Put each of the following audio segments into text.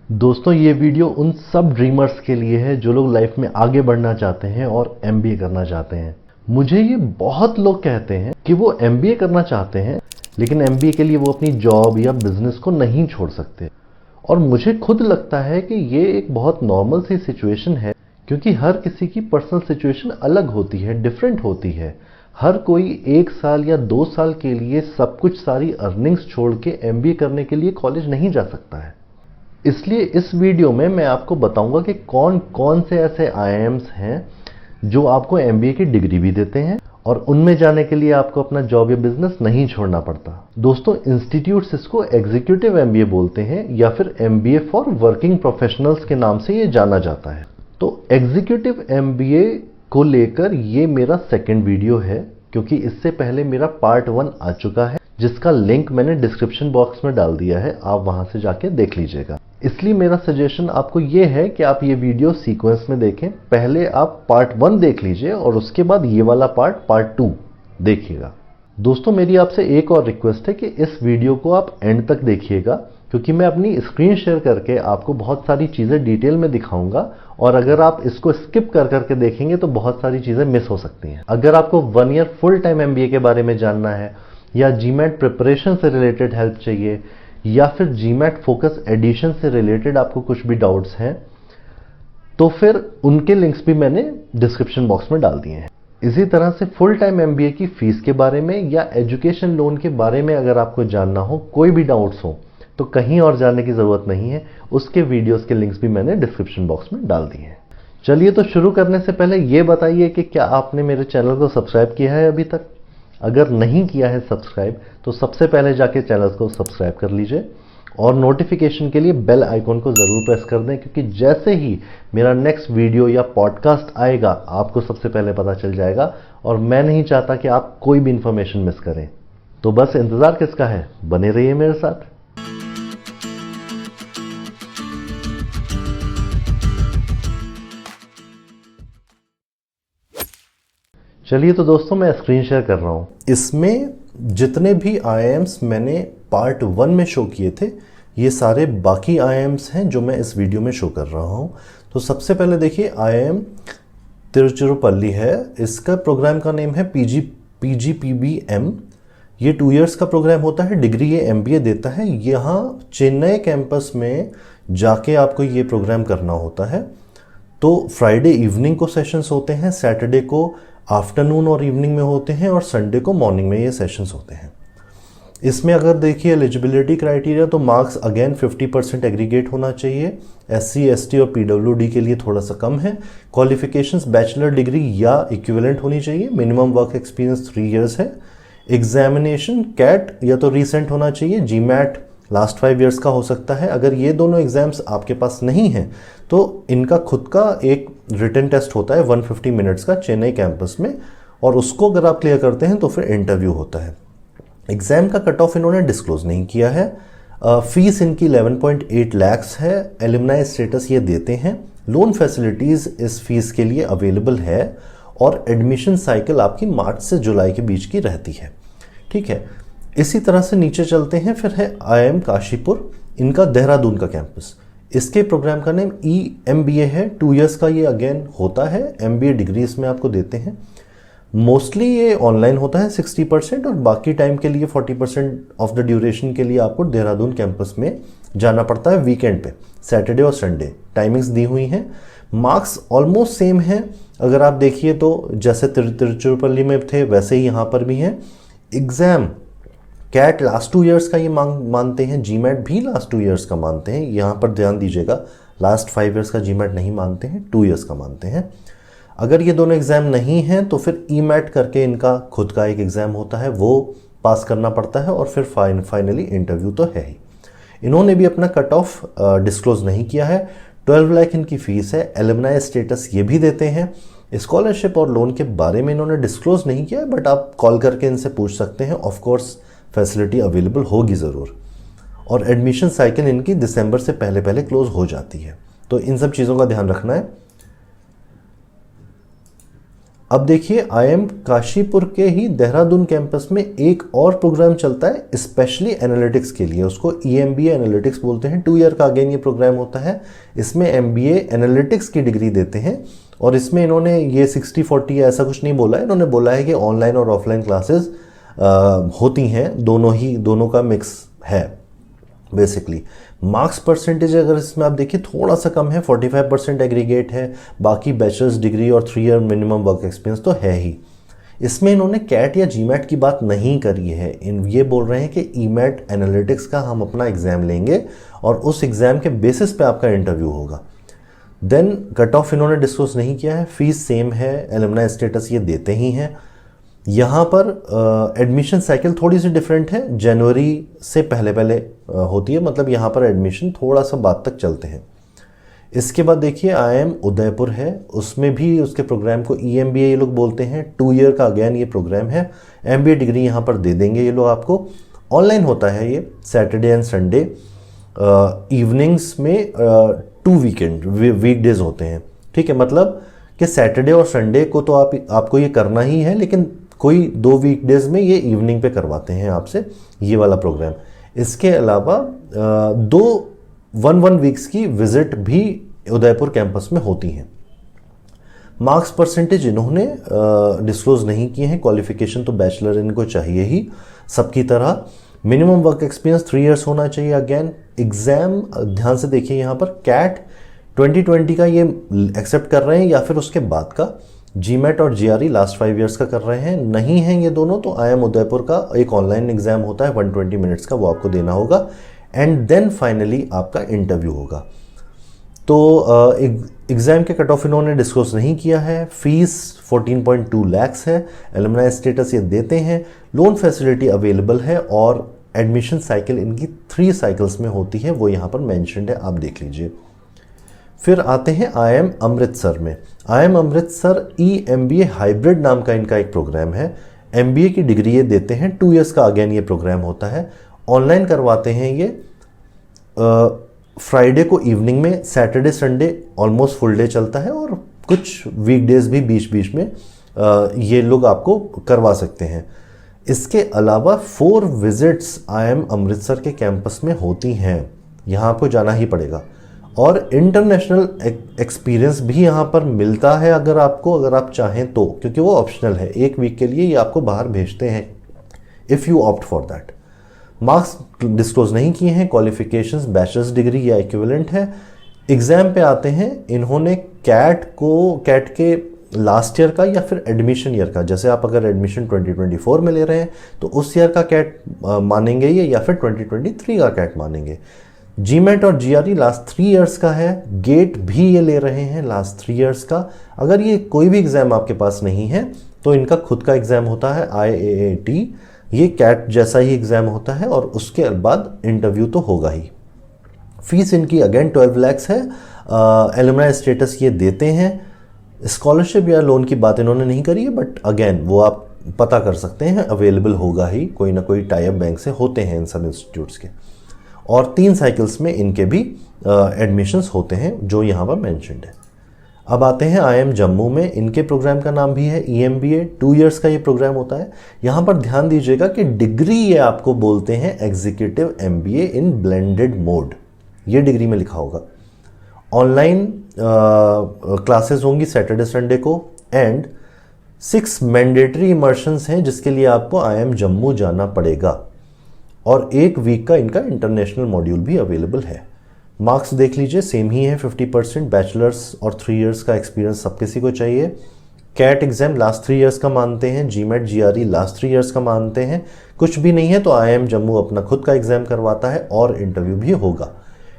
दोस्तों ये वीडियो उन सब ड्रीमर्स के लिए है जो लोग लाइफ में आगे बढ़ना चाहते हैं और एमबीए करना चाहते हैं। मुझे ये बहुत लोग कहते हैं कि वो एमबीए करना चाहते हैं लेकिन एमबीए के लिए वो अपनी जॉब या बिजनेस को नहीं छोड़ सकते। और मुझे खुद लगता है कि ये एक बहुत नॉर्मल सी सिचुएशन है, क्योंकि हर किसी की पर्सनल सिचुएशन अलग होती है, डिफरेंट होती है। हर कोई 1 साल या 2 साल के लिए सब कुछ सारी अर्निंग्स छोड़ के एमबीए करने के लिए कॉलेज नहीं जा सकता है। इसलिए इस वीडियो में मैं आपको बताऊंगा कि कौन कौन से ऐसे आईआईएम्स हैं जो आपको एमबीए की डिग्री भी देते हैं और उनमें जाने के लिए आपको अपना जॉब या बिजनेस नहीं छोड़ना पड़ता। दोस्तों, इंस्टीट्यूट्स इसको एग्जीक्यूटिव एमबीए बोलते हैं या फिर एमबीए फॉर वर्किंग प्रोफेशनल्स के नाम से ये जाना जाता है। तो एग्जीक्यूटिव एमबीए को लेकर ये मेरा सेकंड वीडियो है, क्योंकि इससे पहले मेरा पार्ट 1 आ चुका है जिसका लिंक मैंने डिस्क्रिप्शन बॉक्स में डाल दिया है, आप वहां से जाके देख लीजिएगा। इसलिए मेरा सजेशन आपको ये है कि आप ये वीडियो सीक्वेंस में देखें। पहले आप पार्ट 1 देख लीजिए और उसके बाद ये वाला पार्ट 2 देखिएगा। दोस्तों, मेरी आपसे एक और रिक्वेस्ट है कि इस वीडियो को आप एंड तक देखिएगा, क्योंकि मैं अपनी स्क्रीन शेयर करके आपको बहुत सारी चीज़ें डिटेल में दिखाऊंगा और अगर आप इसको स्किप कर करके देखेंगे तो बहुत सारी चीज़ें मिस हो सकती हैं। अगर आपको 1 ईयर फुल टाइम एमबीए के बारे में जानना है या जीमैट प्रिपरेशन से रिलेटेड हेल्प चाहिए या फिर जीमैट फोकस एडिशन से रिलेटेड आपको कुछ भी डाउट्स हैं, तो फिर उनके लिंक्स भी मैंने डिस्क्रिप्शन बॉक्स में डाल दिए हैं। इसी तरह से फुल टाइम एमबीए की फीस के बारे में या एजुकेशन लोन के बारे में अगर आपको जानना हो, कोई भी डाउट्स हो, तो कहीं और जाने की जरूरत नहीं है। उसके वीडियोस के लिंक्स भी मैंने डिस्क्रिप्शन बॉक्स में डाल दिए हैं। चलिए, तो शुरू करने से पहले ये बताइए कि क्या आपने मेरे चैनल को सब्सक्राइब किया है अभी तक? अगर नहीं किया है सब्सक्राइब, तो सबसे पहले जाके चैनल को सब्सक्राइब कर लीजिए और नोटिफिकेशन के लिए बेल आइकॉन को जरूर प्रेस कर दें, क्योंकि जैसे ही मेरा नेक्स्ट वीडियो या पॉडकास्ट आएगा आपको सबसे पहले पता चल जाएगा और मैं नहीं चाहता कि आप कोई भी इंफॉर्मेशन मिस करें। तो बस इंतजार किसका है, बने रहिए मेरे साथ। चलिए, तो दोस्तों मैं स्क्रीन शेयर कर रहा हूं। इसमें जितने भी आईआईएम्स मैंने पार्ट 1 में शो किए थे, ये सारे बाकी आईआईएम्स हैं जो मैं इस वीडियो में शो कर रहा हूं। तो सबसे पहले देखिए, आईआईएम तिरुचिरापल्ली है। इसका प्रोग्राम का नेम है पीजीपीबीएम। ये 2 इयर्स का प्रोग्राम होता है, डिग्री ये एमबीए देता है। यहाँ चेन्नई कैंपस में जाके आपको ये प्रोग्राम करना होता है। तो फ्राइडे इवनिंग को सेशंस होते हैं, सैटरडे को आफ्टरनून और इवनिंग में होते हैं और संडे को मॉर्निंग में ये सेशंस होते हैं। इसमें अगर देखिए एलिजिबिलिटी क्राइटेरिया, तो मार्क्स अगेन 50% एग्रीगेट होना चाहिए। एससी, एसटी और पीडब्ल्यूडी के लिए थोड़ा सा कम है। क्वालिफिकेशंस बैचलर डिग्री या इक्विवेलेंट होनी चाहिए। मिनिमम वर्क एक्सपीरियंस 3 इयर्स है। एग्जामिनेशन कैट या तो रिसेंट होना चाहिए, जीमैट लास्ट 5 इयर्स का हो सकता है। अगर ये दोनों एग्जाम्स आपके पास नहीं हैं तो इनका खुद का एक रिटन टेस्ट होता है 150 मिनट्स का चेन्नई कैंपस में, और उसको अगर आप क्लियर करते हैं तो फिर इंटरव्यू होता है। एग्जाम का कट ऑफ इन्होंने डिस्क्लोज नहीं किया है। फीस इनकी 11.8 लाख है। एलुमनाई स्टेटस ये देते हैं। लोन फैसिलिटीज इस फीस के लिए अवेलेबल है और एडमिशन साइकिल आपकी मार्च से जुलाई के बीच की रहती है। ठीक है, इसी तरह से नीचे चलते हैं। फिर है आईआईएम काशीपुर, इनका देहरादून का कैंपस। इसके प्रोग्राम का नेम EMBA है। 2 इयर्स का ये अगेन होता है। MBA डिग्री इसमें आपको देते हैं। मोस्टली ये ऑनलाइन होता है 60% और बाकी टाइम के लिए 40% ऑफ द ड्यूरेशन के लिए आपको देहरादून कैंपस में जाना पड़ता है वीकेंड पे, सैटरडे और संडे। टाइमिंग्स दी हुई हैं। मार्क्स ऑलमोस्ट सेम है। अगर आप देखिए तो जैसे तिरुचिरापल्ली में थे वैसे ही यहाँ पर भी हैं। एग्जाम कैट लास्ट 2 इयर्स का ये मानते हैं, जीमैट भी लास्ट 2 इयर्स का मानते हैं। यहाँ पर ध्यान दीजिएगा, लास्ट 5 इयर्स का जीमैट नहीं मानते हैं, 2 इयर्स का मानते हैं। अगर ये दोनों एग्जाम नहीं हैं तो फिर ईमैट करके इनका खुद का एक एग्जाम होता है, वो पास करना पड़ता है और फिर फाइनली इंटरव्यू तो है ही। इन्होंने भी अपना कट ऑफ डिस्क्लोज नहीं किया है। 12 लाख इनकी फीस है। एलुमनाई स्टेटस ये भी देते हैं। स्कॉलरशिप और लोन के बारे में इन्होंने डिस्क्लोज नहीं किया है, बट आप कॉल करके इनसे पूछ सकते हैं। ऑफकोर्स फैसिलिटी अवेलेबल होगी ज़रूर। और एडमिशन साइकिल इनकी दिसंबर से पहले पहले क्लोज हो जाती है, तो इन सब चीज़ों का ध्यान रखना है। अब देखिए IIM काशीपुर के ही देहरादून कैंपस में एक और प्रोग्राम चलता है स्पेशली एनालिटिक्स के लिए, उसको EMBA एनालिटिक्स बोलते हैं। 2 ईयर का अगेन ये प्रोग्राम होता है। इसमें MBA एनालिटिक्स की डिग्री देते हैं और इसमें इन्होंने ये 60-40 ऐसा कुछ नहीं बोला है, इन्होंने बोला है कि ऑनलाइन और ऑफलाइन क्लासेस होती हैं, दोनों का मिक्स है बेसिकली। मार्क्स परसेंटेज अगर इसमें आप देखिए थोड़ा सा कम है, 45% एग्रीगेट है, बाकी बैचलर्स डिग्री और 3 ईयर मिनिमम वर्क एक्सपीरियंस तो है ही। इसमें इन्होंने कैट या जीमैट की बात नहीं करी है, ये बोल रहे हैं कि ईमैट एनालिटिक्स का हम अपना एग्जाम लेंगे और उस एग्जाम के बेसिस पे आपका इंटरव्यू होगा। देन कट ऑफ इन्होंने डिस्कस नहीं किया है, फीस सेम है, एलुमनाई स्टेटस ये देते ही हैं। यहाँ पर एडमिशन साइकिल थोड़ी सी डिफरेंट है, जनवरी से पहले होती है, मतलब यहाँ पर एडमिशन थोड़ा सा बाद तक चलते हैं। इसके बाद देखिए IIM उदयपुर है, उसमें भी उसके प्रोग्राम को EMBA ये लोग बोलते हैं। 2 ईयर का अगेन ये प्रोग्राम है, MBA डिग्री यहाँ पर दे देंगे ये लोग आपको। ऑनलाइन होता है ये, सैटरडे एंड संडे इवनिंग्स में 2 वीकडेज होते हैं, ठीक है। मतलब कि सैटरडे और संडे को तो आपको ये करना ही है, लेकिन कोई 2 वीकडेज में ये इवनिंग पे करवाते हैं आपसे ये वाला प्रोग्राम। इसके अलावा 1 वीक्स की विजिट भी उदयपुर कैंपस में होती हैं। मार्क्स परसेंटेज इन्होंने डिस्क्लोज नहीं किए हैं, क्वालिफिकेशन तो बैचलर इनको चाहिए ही सबकी तरह। मिनिमम वर्क एक्सपीरियंस 3 ईयर्स होना चाहिए। अगेन एग्जाम ध्यान से देखिए, यहाँ पर कैट 2020 का ये एक्सेप्ट कर रहे हैं या फिर उसके बाद का। जीमैट और GRE लास्ट 5 ईयर्स का कर रहे हैं, नहीं हैं ये दोनों तो IIM उदयपुर का एक ऑनलाइन एग्जाम होता है 120 मिनट्स का, वो आपको देना होगा एंड देन फाइनली आपका इंटरव्यू होगा। तो एग्जाम के कट ऑफ इन्होंने डिस्कस नहीं किया है। फीस 14.2 लाख है, एलुमनाई स्टेटस ये देते हैं, लोन फैसिलिटी अवेलेबल है और एडमिशन साइकिल इनकी 3 साइकिल्स में होती है, वो यहाँ पर मैंशनड है, आप देख लीजिए। फिर आते हैं IIM अमृतसर में। IIM अमृतसर EMBA हाइब्रिड नाम का इनका एक प्रोग्राम है। MBA की डिग्री ये देते हैं, 2 ईयर्स का अगेन ये प्रोग्राम होता है। ऑनलाइन करवाते हैं ये फ्राइडे को इवनिंग में, Saturday Sunday almost full day चलता है और कुछ वीकडेज भी बीच बीच में ये लोग आपको करवा सकते हैं। इसके अलावा 4 विजिट्स IIM अमृतसर के कैंपस में होती हैं, यहाँ आपको जाना ही पड़ेगा। और इंटरनेशनल एक्सपीरियंस भी यहाँ पर मिलता है अगर आप चाहें तो, क्योंकि वो ऑप्शनल है, 1 वीक के लिए ये आपको बाहर भेजते हैं if you opt for that. Marks disclose नहीं किए हैं, क्वालिफिकेशंस बैचलर्स डिग्री या इक्विवेलेंट है। एग्जाम पे आते हैं, इन्होंने कैट के लास्ट ईयर का या फिर एडमिशन ईयर का, जैसे आप अगर एडमिशन 2024 में ले रहे हैं तो उस ईयर का कैट मानेंगे ये, या फिर 2023 का कैट मानेंगे। जीमैट और GRE लास्ट 3 ईयर्स का है, गेट भी ये ले रहे हैं लास्ट 3 ईयर्स का। अगर ये कोई भी एग्जाम आपके पास नहीं है तो इनका खुद का एग्जाम होता है IAAT, ये कैट जैसा ही एग्जाम होता है और उसके बाद इंटरव्यू तो होगा ही। फीस इनकी अगेन 12 लाख है, एलुमनाई स्टेटस ये देते हैं। स्कॉलरशिप या लोन की बात इन्होंने नहीं करी है, बट अगेन वो आप पता कर सकते हैं, अवेलेबल होगा ही, कोई ना कोई टाई अप बैंक से होते हैं इन सब इंस्टीट्यूट्स के। और 3 साइकिल्स में इनके भी एडमिशन्स होते हैं जो यहाँ पर मेंशन्ड है। अब आते हैं IIM जम्मू में, इनके प्रोग्राम का नाम भी है EMBA, 2 ईयर्स का ये प्रोग्राम होता है। यहाँ पर ध्यान दीजिएगा कि डिग्री ये आपको बोलते हैं एग्जीक्यूटिव MBA इन ब्लेंडेड मोड, ये डिग्री में लिखा होगा। ऑनलाइन क्लासेस होंगी सैटरडे संडे को एंड 6 मैंडेटरी इमर्शंस हैं जिसके लिए आपको IIM जम्मू जाना पड़ेगा और 1 वीक का इनका इंटरनेशनल मॉड्यूल भी अवेलेबल है। मार्क्स देख लीजिए सेम ही है, 50% बैचलर्स और 3 ईयर्स का एक्सपीरियंस सब किसी को चाहिए। कैट एग्जाम लास्ट 3 ईयर्स का मानते हैं, जीमैट GRE लास्ट 3 ईयर्स का मानते हैं। कुछ भी नहीं है तो IIM जम्मू अपना खुद का एग्जाम करवाता है और इंटरव्यू भी होगा।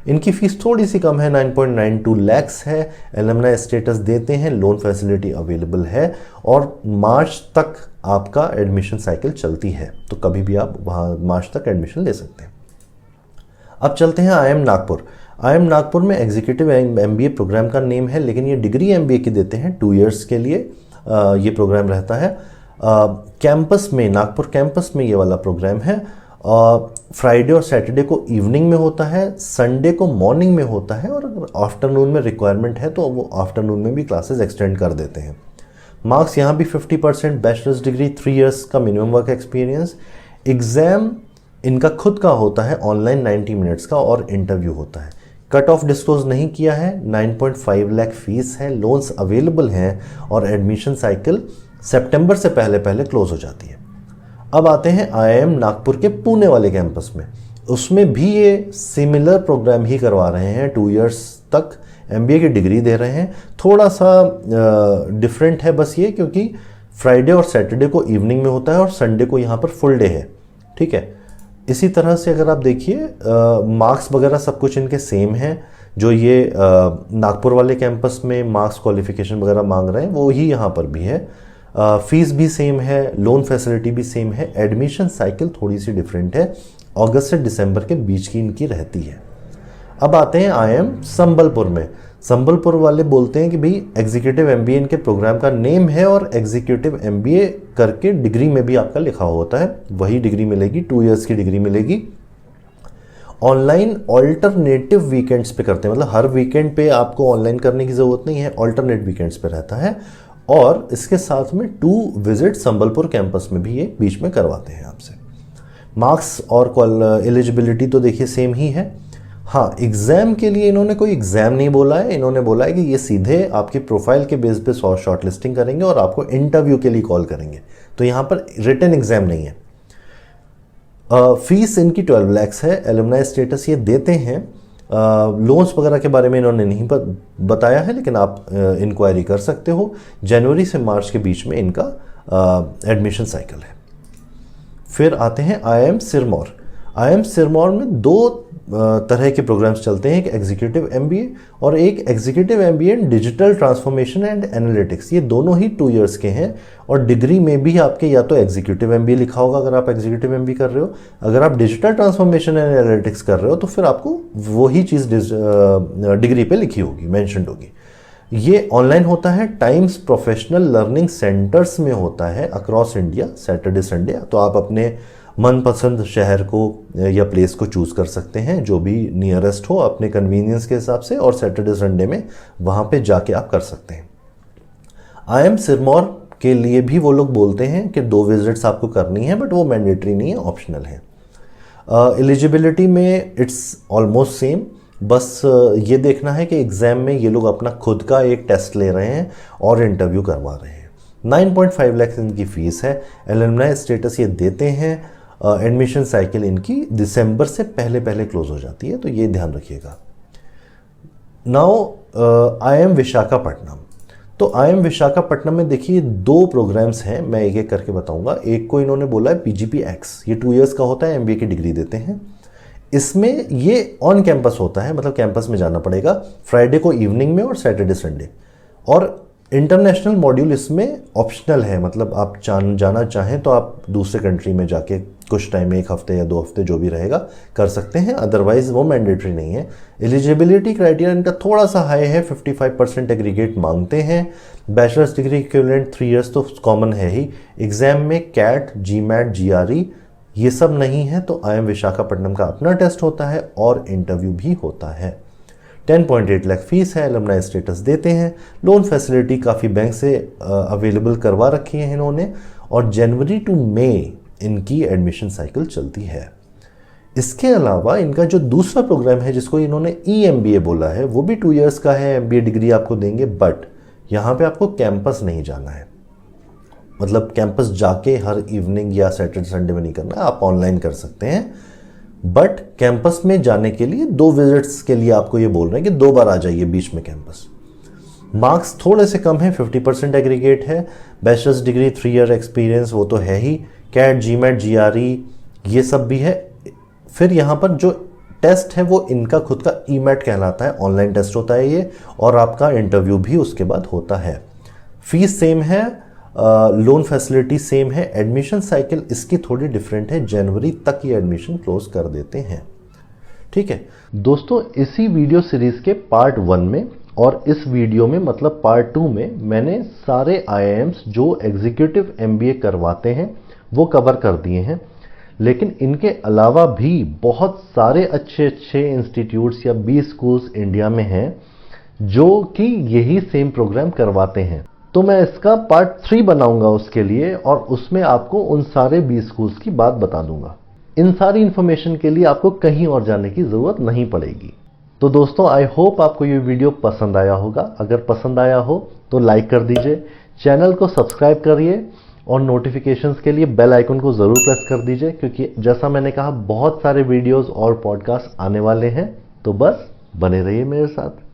इनकी फीस थोड़ी सी कम है, 9.92 लाख है, एलुमनाई स्टेटस देते हैं, लोन फैसिलिटी अवेलेबल है और मार्च तक आपका एडमिशन साइकिल चलती है, तो कभी भी आप वहाँ मार्च तक एडमिशन ले सकते हैं। अब चलते हैं IIM नागपुर। IIM नागपुर में एग्जीक्यूटिव MBA प्रोग्राम का नेम है, लेकिन ये डिग्री MBA की देते हैं, 2 ईयर्स के लिए ये प्रोग्राम रहता है। कैंपस में, नागपुर कैंपस में ये वाला प्रोग्राम है। फ्राइडे और सैटरडे को इवनिंग में होता है, संडे को मॉर्निंग में होता है और अगर आफ्टरनून में रिक्वायरमेंट है तो वो आफ्टरनून में भी क्लासेस एक्सटेंड कर देते हैं। मार्क्स यहाँ भी 50%, बैचलर्स डिग्री 3 इयर्स का मिनिमम वर्क एक्सपीरियंस। एग्ज़ाम इनका खुद का होता है ऑनलाइन 90 मिनट्स का और इंटरव्यू होता है। कट ऑफ डिस्क्लोज नहीं किया है, 9.5 लाख फीस है, लोन्स अवेलेबल हैं और एडमिशन साइकिल सितंबर से पहले पहले क्लोज हो जाती है। अब आते हैं IIM नागपुर के पुणे वाले कैंपस में। उसमें भी ये सिमिलर प्रोग्राम ही करवा रहे हैं, 2 इयर्स तक MBA की डिग्री दे रहे हैं। थोड़ा सा डिफरेंट है बस ये, क्योंकि फ्राइडे और सैटरडे को इवनिंग में होता है और संडे को यहाँ पर फुल डे है। ठीक है, इसी तरह से अगर आप देखिए मार्क्स वगैरह सब कुछ इनके सेम हैं। जो ये नागपुर वाले कैंपस में मार्क्स क्वालिफिकेशन वगैरह मांग रहे हैं वो ही यहाँ पर भी है। फीस भी सेम है, लोन फैसिलिटी भी सेम है। एडमिशन साइकिल थोड़ी सी डिफरेंट है, अगस्त से दिसंबर के बीच की इनकी रहती है। अब आते हैं IIM संबलपुर में। संबलपुर वाले बोलते हैं कि भाई एग्जीक्यूटिव MBA इनके प्रोग्राम का नेम है और एग्जीक्यूटिव MBA करके डिग्री में भी आपका लिखा होता है, वही डिग्री मिलेगी, 2 इयर्स की डिग्री मिलेगी। ऑनलाइन ऑल्टरनेटिव वीकेंड्स पे करते हैं, मतलब हर वीकेंड पे आपको ऑनलाइन करने की ज़रूरत नहीं है, ऑल्टरनेट वीकेंड्स पे रहता है। और इसके साथ में 2 विजिट संबलपुर कैंपस में भी ये बीच में करवाते हैं आपसे। मार्क्स और एलिजिबिलिटी तो देखिए सेम ही है। हाँ, एग्ज़ाम के लिए इन्होंने कोई एग्ज़ाम नहीं बोला है, इन्होंने बोला है कि ये सीधे आपकी प्रोफाइल के बेस पे शॉर्ट लिस्टिंग करेंगे और आपको इंटरव्यू के लिए कॉल करेंगे। तो यहाँ पर रिटन एग्ज़ाम नहीं है। फीस इनकी 12 लाख है, एलुमनाई स्टेटस ये देते हैं। लोन्स वगैरह के बारे में इन्होंने नहीं बताया है, लेकिन आप इंक्वायरी कर सकते हो। जनवरी से मार्च के बीच में इनका एडमिशन साइकिल है। फिर आते हैं IIM सिरमौर। IIM सिरमौर में 2 तरह के प्रोग्राम्स चलते हैं, एक एग्जीक्यूटिव MBA और एक executive MBA in digital transformation and analytics. ये दोनों ही 2 इयर्स के हैं और डिग्री में भी आपके या तो एग्जीक्यूटिव MBA लिखा होगा अगर आप एग्जीक्यूटिव MBA कर रहे हो। अगर आप डिजिटल ट्रांसफॉर्मेशन एंड एनालिटिक्स कर रहे हो तो फिर आपको वही चीज़ डिग्री पे लिखी होगी, मैंशनड होगी। ये ऑनलाइन होता है, टाइम्स प्रोफेशनल लर्निंग सेंटर्स में होता है अक्रॉस इंडिया, सैटरडे संडे। तो आप अपने मनपसंद शहर को या प्लेस को चूज़ कर सकते हैं, जो भी नियरेस्ट हो अपने कन्वीनियंस के हिसाब से, और सैटरडे संडे में वहाँ पे जाके आप कर सकते हैं। IIM सिरमौर के लिए भी वो लोग बोलते हैं कि 2 विजिट्स आपको करनी है, बट वो मैंडेटरी नहीं है, ऑप्शनल है। एलिजिबिलिटी में इट्स ऑलमोस्ट सेम, बस ये देखना है कि एग्ज़ाम में ये लोग अपना खुद का एक टेस्ट ले रहे हैं और इंटरव्यू करवा रहे हैं। 9.5 लाख इनकी फ़ीस है, एलुमनाई स्टेटस ये देते हैं। एडमिशन साइकिल इनकी दिसंबर से पहले पहले क्लोज हो जाती है, तो ये ध्यान रखिएगा। Now IIM Visakhapatnam. तो IIM विशाखापट्टनम में देखिए 2 प्रोग्राम्स हैं, मैं एक एक करके बताऊंगा। एक को इन्होंने बोला है PGPX, ये 2 इयर्स का होता है, MBA की डिग्री देते हैं। इसमें ये ऑन कैंपस होता है, मतलब कैंपस में जाना पड़ेगा, फ्राइडे को इवनिंग में और सैटरडे संडे। और इंटरनेशनल मॉड्यूल इसमें ऑप्शनल है, मतलब आप जाना चाहें तो आप दूसरे कंट्री में जाके कुछ टाइम, 1 हफ्ते या 2 हफ्ते जो भी रहेगा, कर सकते हैं, अदरवाइज वो मैंडेटरी नहीं है। एलिजिबिलिटी क्राइटेरिया इनका थोड़ा सा हाई है, 55% एग्रीगेट मांगते हैं। बैचलर्स डिग्री इक्विवेलेंट 3 इयर्स तो कॉमन है ही। एग्जाम में CAT, GMAT, GRE ये सब नहीं है, तो IIM विशाखापट्टनम का अपना टेस्ट होता है और इंटरव्यू भी होता है। 10.8 लाख फीस है, एलुमनाई स्टेटस देते हैं। लोन फैसिलिटी काफ़ी बैंक से अवेलेबल करवा रखी है इन्होंने, और जनवरी टू मई इनकी एडमिशन साइकिल चलती है। इसके अलावा इनका जो दूसरा प्रोग्राम है जिसको इन्होंने EMBA बोला है, वो भी 2 इयर्स का है, MBA डिग्री आपको देंगे, बट यहाँ पे आपको कैंपस नहीं जाना है, मतलब कैंपस जाके हर इवनिंग या सैटरडे संडे में नहीं करना है, आप ऑनलाइन कर सकते हैं। बट कैंपस में जाने के लिए 2 विजिट्स के लिए आपको ये बोल रहे हैं कि 2 बार आ जाइए बीच में कैंपस। मार्क्स थोड़े से कम है, 50% एग्रीगेट है। बैचलर्स डिग्री 3 ईयर एक्सपीरियंस वो तो है ही। CAT, GMAT, GRE ये सब भी है। फिर यहाँ पर जो टेस्ट है वो इनका खुद का EMAT कहलाता है, ऑनलाइन टेस्ट होता है ये, और आपका इंटरव्यू भी उसके बाद होता है। फीस सेम है, लोन फैसिलिटी सेम है। एडमिशन साइकिल इसकी थोड़ी डिफरेंट है, जनवरी तक ये एडमिशन क्लोज कर देते हैं। ठीक है दोस्तों, इसी वीडियो सीरीज के पार्ट 1 में और इस वीडियो में मतलब पार्ट 2 में मैंने सारे IIMs जो एग्जीक्यूटिव MBA करवाते हैं वो कवर कर दिए हैं। लेकिन इनके अलावा भी बहुत सारे अच्छे अच्छे इंस्टीट्यूट्स या B स्कूल्स इंडिया में हैं जो कि यही सेम प्रोग्राम करवाते हैं। तो मैं इसका पार्ट 3 बनाऊंगा उसके लिए, और उसमें आपको उन सारे बी स्कूल्स की बात बता दूंगा। इन सारी इंफॉर्मेशन के लिए आपको कहीं और जाने की जरूरत नहीं पड़ेगी। तो दोस्तों, आई होप आपको ये वीडियो पसंद आया होगा। अगर पसंद आया हो तो लाइक कर दीजिए, चैनल को सब्सक्राइब करिए और नोटिफिकेशंस के लिए बेल आइकन को जरूर प्रेस कर दीजिए, क्योंकि जैसा मैंने कहा बहुत सारे वीडियोस और पॉडकास्ट आने वाले हैं। तो बस बने रहिए मेरे साथ।